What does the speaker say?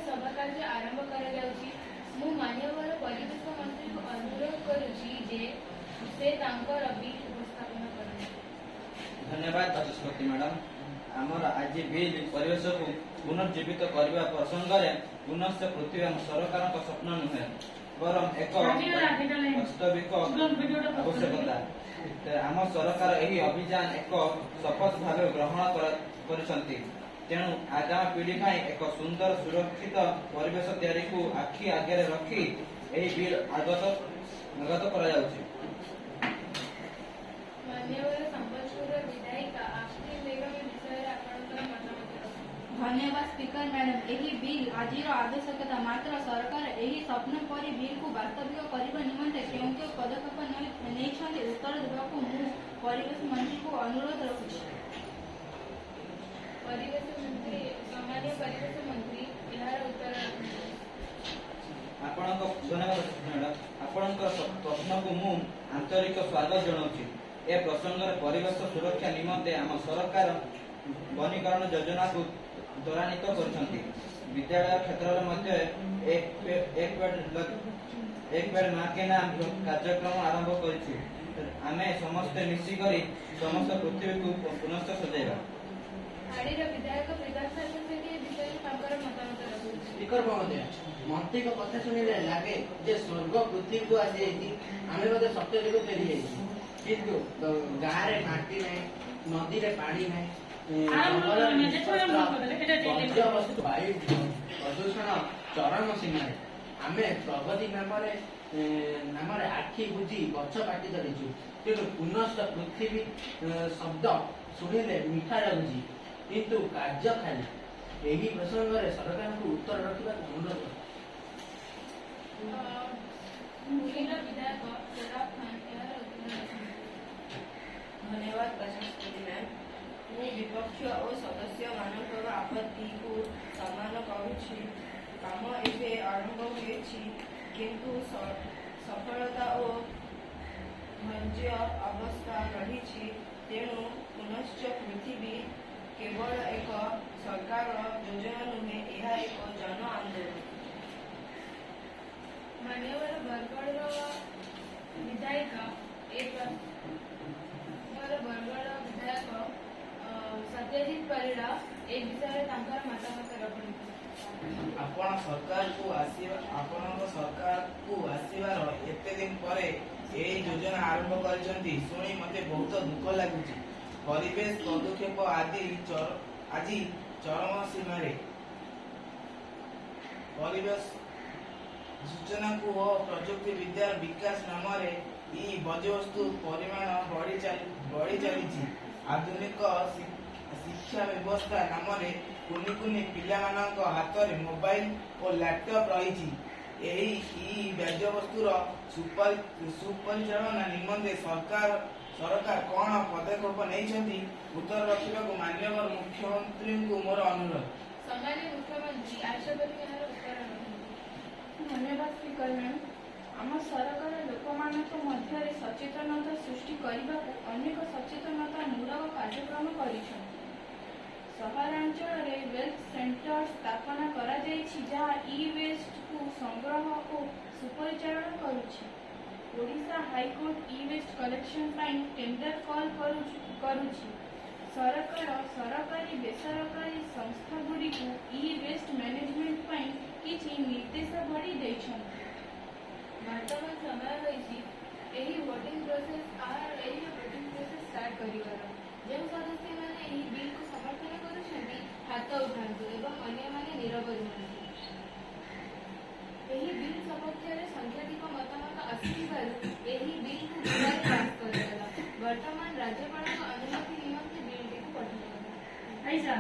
सभा कार्य आरंभ करा जाउची। मु मान्यवर परिवेश मंत्री को अनुरोध करूची जे से तांकर बिल उपस्थापन करन। धन्यवाद बाचस्पति मैडम। आमर आज बिल परिवेश को पुनर्जीवित करने प्रसंग में पुनश्च पृथ्वी आम सरकार स्वप्न नुहे बरम एक वास्तविक आवश्यकता। आम सरकार यही अभियान एक शपथ भाव ग्रहण करिसंती। तेणु आगामी पीढ़ी एक सुंदर सुरक्षित परिवेश तैयारी को आखि आगे रखी यही बिल आगत करा जाउछि। धन्यवाद स्पीकर मैडम। यही बिल आज आवश्यकता मात्र सरकार यही स्वप्न परी बिल को वास्तविक करने निमंते क्यों पदक्षेप नहीं उत्तर देवाक मु परिवेश मंत्री को अनुरोध रखुछि। परिवेश मंत्री सामान्य परिवेश मंत्री यार उत्तर धन्यवाद मैडम। आपणकर प्रश्न को मु आंतरिक स्वागत जनाऊँ। ए प्रसंग परिवेश सुरक्षा निमंते आम सरकार वनीकरण योजना को त्वरान्वित करछंती। विद्यालय क्षेत्र में एक पेड़ माँ के नाम कार्यक्रम आरंभ करिछु। आमे समस्त मिसिकरी समस्त पृथ्वी को पुनश्च सजाइबा। आडीर विधायक प्रकाश साहब के विषय तांकर मतामत रखुछि। स्पीकर महोदय, मंत्री को कथा सुनिले लागे जे स्वर्ग पृथ्वी को आज आमे बदे सत्य को फेरी जाइछि। किंतु गाँ रे माटी नहीं, नदी रे पानी नहीं, वायु प्रदूषण चरम सीमार आमे प्रगति नाम आखि बुझी गछ काटी धरिछु। तेणु पुनश्च पृथ्वी शब्द शुणिले मीठा लगुଛି किंतु कार्य खाली। यही प्रसंग में सरकार को उत्तर रखा अनुरोध। धन्यवाद बाचस्पति मैम। मु विपक्ष और सदस्य मानकर आपत्ति को सम्मान करुछि। काम एबे आरंभ होइछि किंतु सफलता और धैर्य अवस्था रही। तेणु पुनश्च पृथ्वी केवल एक सरकार योजना नुहे, यह एक जन आंदोलन। मान्यवर बरगढ़ विधायक सत्यजित परिड़ा ए विषय तांकर मतामत रखुछि। आपण सरकार को आसीबार एते दिन परे ए योजना आरंभ करिसंती सुनी मते बहुत दुख लागुछि। परिवेश पदक्षेप आज चरम सीमारे परिवेश सूचना को प्रजुक्ति विद्या विकास नाम बज्यवस्तु परिमाण बढ़ी चली। आधुनिक शिक्षा व्यवस्था नाम कुनि कुनि पिला हाथ में मोबाइल और लैपटॉप रही। बज्यवस्तुर सुपरिचालना निमंते सरकार कौन पदक्षेप नहीं उत्तर रखा मान्यवर मुख्यमंत्री को मोर अनुरोध। सामान्य मुख्यमंत्री आशा करी यार उत्तर रखुछि। धन्यवाद स्पीकर मैम। आम सरकार लोक मध्य सचेतनता सृष्टि करने अनेक सचेतनता मूलक कार्यक्रम करिछन। सहरांचल वेल्थ सेंटर स्थापना करा जायछि जहाँ ई वेस्ट को संग्रह और सुपरिचालन करुछि। ओडिशा हाईकोर्ट ई वेस्ट कलेक्शन पाई टेंडर कॉल करुछि। सरकार सरकारी बेसरकारी संस्था गुड़ी को ई वेस्ट मैनेजमेंट पाई किछि निर्देशावली दैछन्ति। वर्तमान समय रही यही वोटिंग प्रोसेस स्टार्ट करिवार जो सदस्य माने यही बिल को समर्थन करुछन्ति हाथ उठांतु एवं अन्य माने नीरव रुहंतु। यही बिल सपक्ष रे संख्याधिक मतामत आसिबारु यही बिल को बिहार पास करला। वर्तमान राज्यपाल अनुमति निमंते बिल को पठाइला।